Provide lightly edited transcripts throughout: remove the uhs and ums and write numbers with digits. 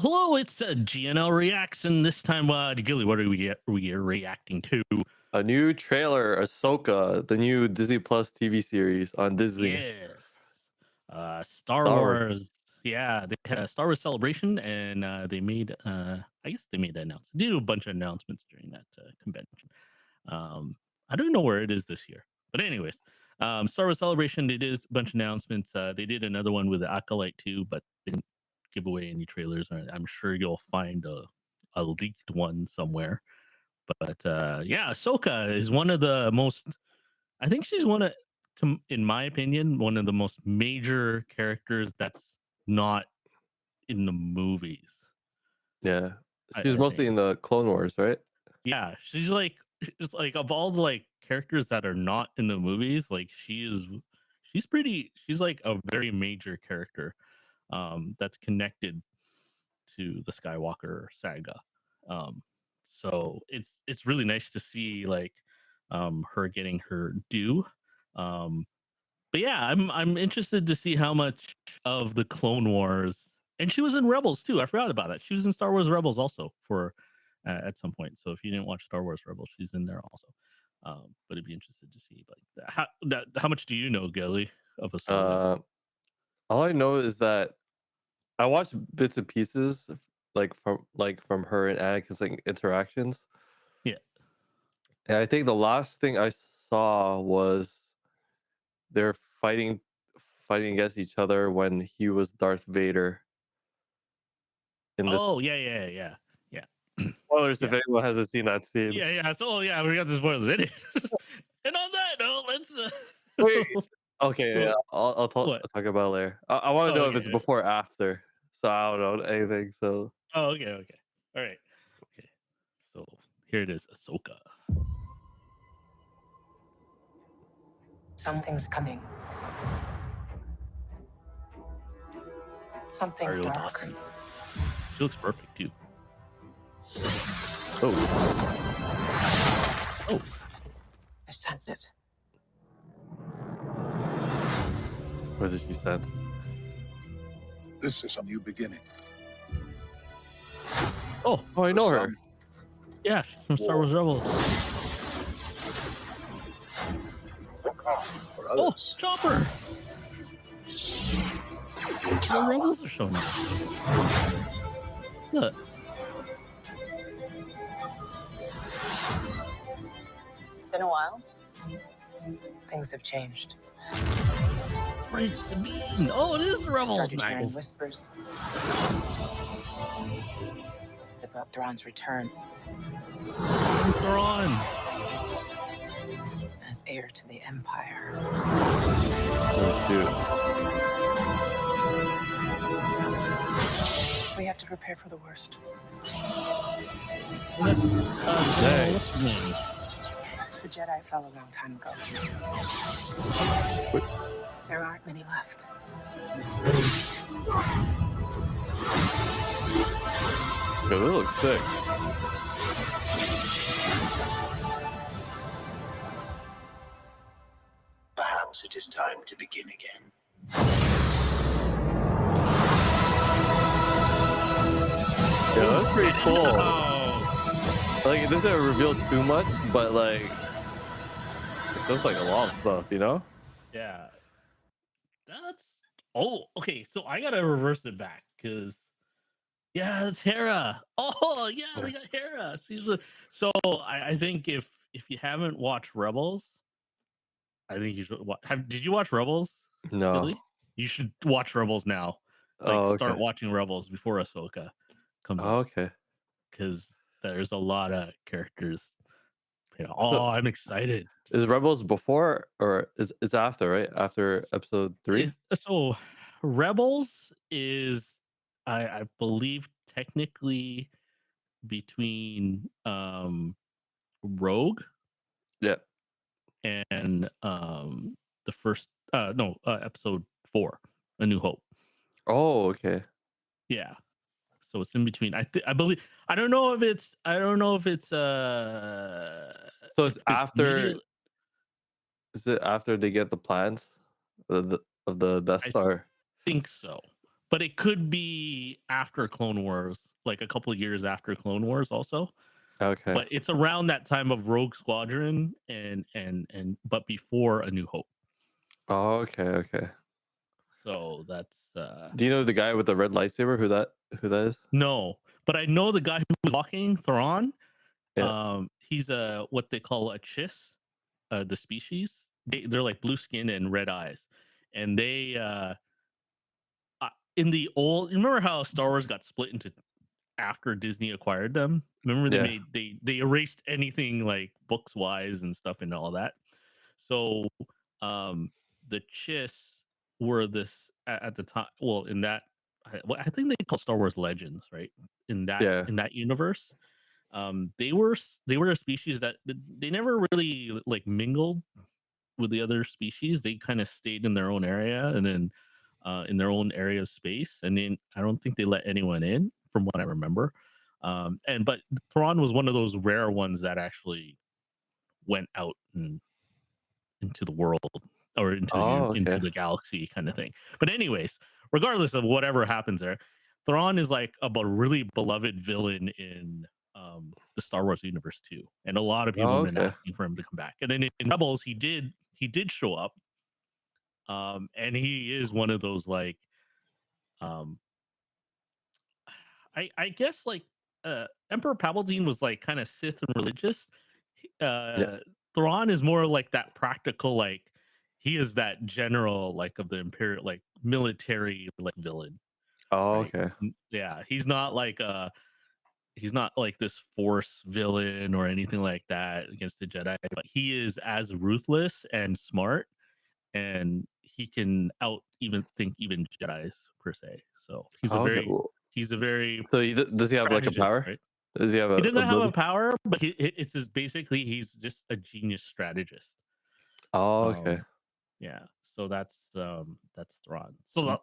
Hello, it's GNL Reacts, and this time, Gilly, what are we reacting to? A new trailer, Ahsoka, the new Disney Plus TV series on Disney. Yes, Star Star Wars. Wars. Yeah, they had a Star Wars celebration, and they made, I guess they made the announcement. They did a bunch of announcements during that convention. Um, I don't know where it is this year, but anyways, Star Wars celebration. They did a bunch of announcements. They did another one with the Acolyte too, but didn't give away any trailers. I'm sure you'll find a leaked one somewhere. But yeah, Ahsoka is one of the most. I think she's in my opinion, one of the most major characters that's not in the movies. Yeah. She's I mostly think. in the Clone Wars, right? Yeah, she's like of all the like characters that are not in the movies, like she's like a very major character that's connected to the Skywalker saga. Um so it's really nice to see like her getting her due. Um but yeah, I'm interested to see how much of the Clone Wars, and she was in Rebels too. I forgot about that. She was in Star Wars Rebels also for at some point. So if you didn't watch Star Wars Rebels, she's in there also. But it'd be interested to see like how much do you know, Gilly, of Ahsoka? Uh, all I know is that I watched bits and pieces from her and Anakin's like interactions. Yeah. And I think the last thing I saw was they're fighting against each other when he was Darth Vader in this. Oh yeah. Yeah. Spoilers if Yeah. anyone hasn't seen that scene. Yeah. So yeah, we got the spoilers in it. And on that note, let's Wait. Okay, yeah, what? I'll talk about it later. I want to Oh, know if it's okay. before or after. So I don't know anything. So Oh, okay. All right. Okay. So here it is, Ahsoka. Something's coming. Something Ariel dark. Dawson. She looks perfect too. oh, Oh, I sense it. what does she sense? This is a new beginning. oh, Oh, I know her. yeah, she's from Star Wars Rebels. For Oh, others, Chopper. The Rebels are showing up. Look, It's been a while. Things have changed. right, Sabine. Oh, it is the Rebels. Started hearing Nice. whispers about Thrawn's return Thrawn. as heir to the Empire. Oh, We have to prepare for the worst. What's her name? The Jedi fell a long time ago. Wait. There aren't many left. Dude, they look sick. perhaps it is time to begin again. Yeah, that's pretty cool. Oh, Like, it doesn't reveal too much, but like, it does like a lot of stuff, you know? yeah. That's okay. So I gotta reverse it back because yeah, it's Hera. Oh yeah, they got Hera. So I think if you haven't watched Rebels, I think you should did you watch Rebels, No. Billy? You should watch Rebels now. Like Oh, start okay. watching Rebels before Ahsoka comes Oh, out okay. because there's a lot of characters. So I'm excited. is Rebels before or is it's after, right? After episode 3? So Rebels is I believe technically between Rogue Yeah. and the first no episode 4, A New Hope. Oh, okay. Yeah. So it's in between. I believe I don't know if it's So if it's it's after. immediately. Is it after they get the plans of the Death I Star? think so. but it could be after Clone Wars, like a couple of years after Clone Wars, also. Okay. But it's around that time of Rogue Squadron and but before A New Hope. Oh, okay. So that's Do you know the guy with the red lightsaber? Who that is? no, but I know the guy who was walking Thrawn. Yeah. He's a what they call a chiss, the species. They're like blue skin and red eyes, and they in the old. You remember how Star Wars got split into after Disney acquired them? Remember Yeah. they erased anything like books wise and stuff and all that. So um the chiss were this at the time. Well, in that I think they call Star Wars Legends, right? Yeah. In that universe, they were a species that they never really like mingled with the other species. They kind of stayed in their own area and then in their own area of space. And then I don't think they let anyone in, from what I remember. And but Thrawn was one of those rare ones that actually went out and into the world or Oh, into okay. the galaxy kind of thing. But anyways, regardless of whatever happens there, Thrawn is like a really beloved villain in the Star Wars universe too, and a lot of people Oh, have been okay. asking for him to come back. And then in Rebels, he did show up, and he is one of those like um, I guess like Emperor Palpatine was like kind of Sith and religious. Yeah. Thrawn is more like that practical, like he is that general like of the imperial like military like villain, Oh, right? okay. Yeah, he's not like this force villain or anything like that against the Jedi, but he is as ruthless and smart, and he can out even think even Jedi's per se. So Oh, okay. Well, he's a very so does he have like a strategist, power? right? Does he have He a doesn't have a ability? power, but it's just basically he's just a genius strategist. Oh, okay. Um, yeah. So that's Thrawn. So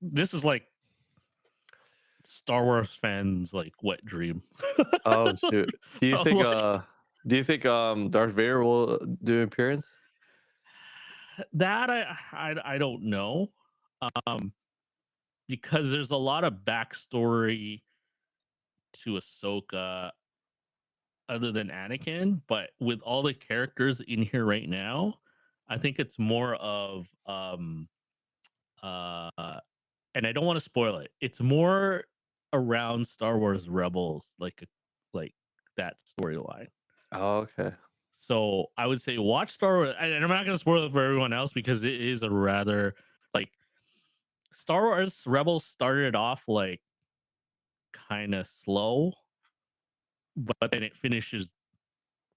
this is like Star Wars fans like wet dream. Oh shoot. Do you Of, think like, Darth Vader will do an appearance? that I don't know, um, because there's a lot of backstory to Ahsoka other than Anakin, but with all the characters in here right now, I think it's more of uh and I don't want to spoil it. It's more around Star Wars Rebels, like that storyline. Oh, okay. So I would say watch Star Wars, and I'm not going to spoil it for everyone else because it is a rather like Star Wars Rebels started off like kind of slow, but then it finishes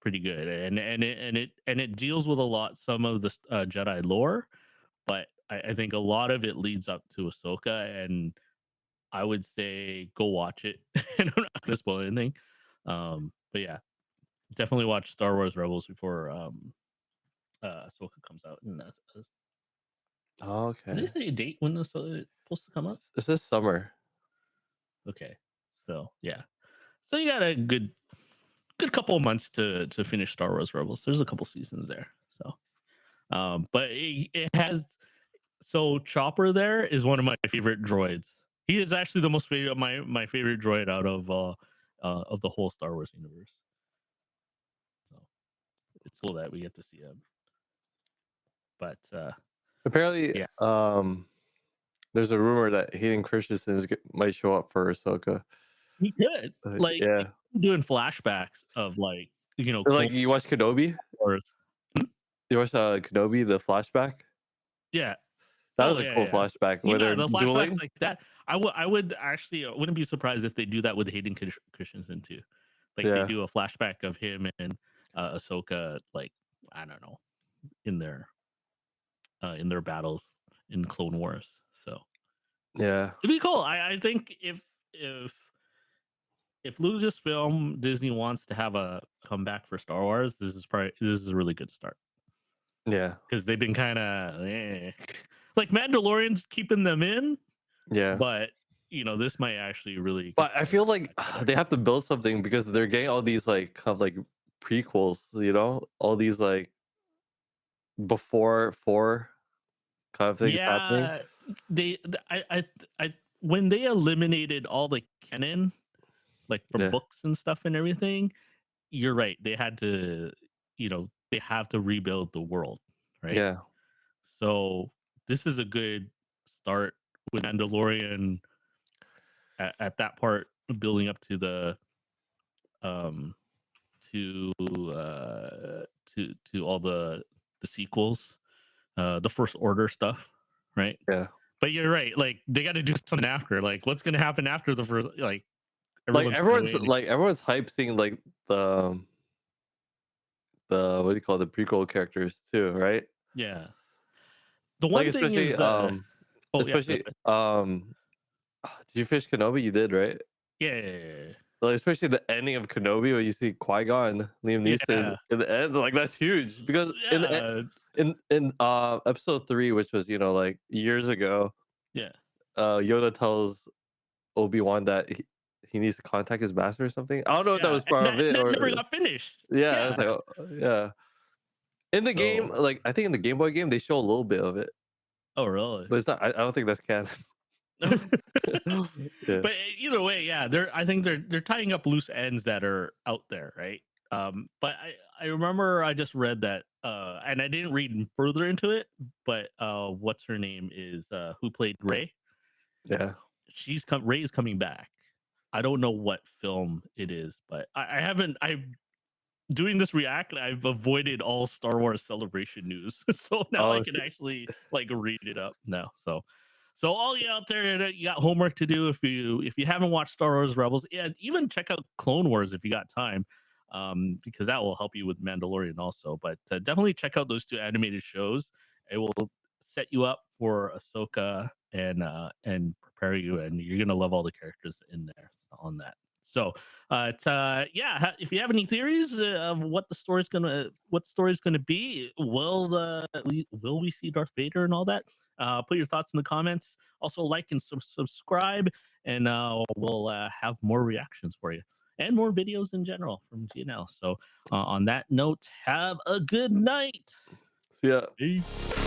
pretty good, and it deals with a lot some of the Jedi lore, but I think a lot of it leads up to Ahsoka, and I would say go watch it. And I'm not gonna spoil anything. But yeah, definitely watch Star Wars Rebels before Ahsoka comes out. And Oh, did they okay. say a date when it's supposed to come out? This is summer. Okay, so yeah, so you got a good couple of months to finish Star Wars Rebels. There's a couple seasons there, so but it has so Chopper there is one of my favorite droids. He is actually the most favorite my favorite droid out of the whole Star Wars universe. So it's cool that we get to see him. But Apparently, yeah, there's a rumor that Hayden Christensen might show up for Ahsoka. he could like Yeah. doing flashbacks of like Like close you watch Kenobi? wars. You watched Kenobi, the flashback? Yeah. That was Oh a yeah, cool yeah. flashback where Yeah, they're the flashbacks dueling. like that. I would actually wouldn't be surprised if they do that with Hayden Christensen too. Like they Yeah. do a flashback of him and Ahsoka, like I don't know, in their battles in Clone Wars. So Yeah. it'd be cool. I think if Lucasfilm Disney wants to have a comeback for Star Wars, this is a really good start Yeah. because they've been kind of like Mandalorian's keeping them in, Yeah. but this might actually really But I feel like backfire. they have to build something because they're getting all these like kind of like prequels, all these like before four kind of things happening. Yeah, they. I when they eliminated all the canon, like from Yeah. books and stuff and everything, you're right. They had to, they have to rebuild the world, right? Yeah. So this is a good start with Mandalorian at that part, building up to the um to to all the sequels, the First Order stuff, right? Yeah. But you're right. Like they got to do something after. Like what's gonna happen after the first? Like Like everyone's gonna everyone's wait. like everyone's hype seeing like the what do you call it, the prequel characters too, right? Yeah. The Like one thing is the oh yeah, go especially ahead. did you finish Kenobi? You did, right? Yeah. Like especially the ending of Kenobi where you see Qui-Gon, Liam Neeson Yeah. in the end, like that's huge because Yeah. in episode 3, which was like years ago, Yeah. Yoda tells Obi-Wan that he needs to contact his master or something. I don't know if that Yeah. was part And of it that or never got finished. yeah, Yeah. it's like yeah. In the game, So like I think in the Game Boy game, they show a little bit of it, oh really? but it's not. I don't think that's canon. Yeah. But either way, yeah, I think they're tying up loose ends that are out there, right? But I remember I just read that and I didn't read further into it, but what's her name is who played Ray? Yeah. Ray's coming back. I don't know what film it is, but I haven't I've doing this react, I've avoided all Star Wars Celebration news, so now I Oh can shit. actually like read it up now. So all you out there, you got homework to do if you haven't watched Star Wars Rebels, and even check out Clone Wars if you got time, because that will help you with Mandalorian also. But definitely check out those two animated shows. It will set you up for Ahsoka and prepare you, and you're gonna love all the characters in there on that. So if you have any theories of what the story's gonna be, will we see Darth Vader and all that? Put your thoughts in the comments. Also, like and subscribe, and we'll have more reactions for you and more videos in general from GNL. So, on that note, have a good night. Yeah. Peace.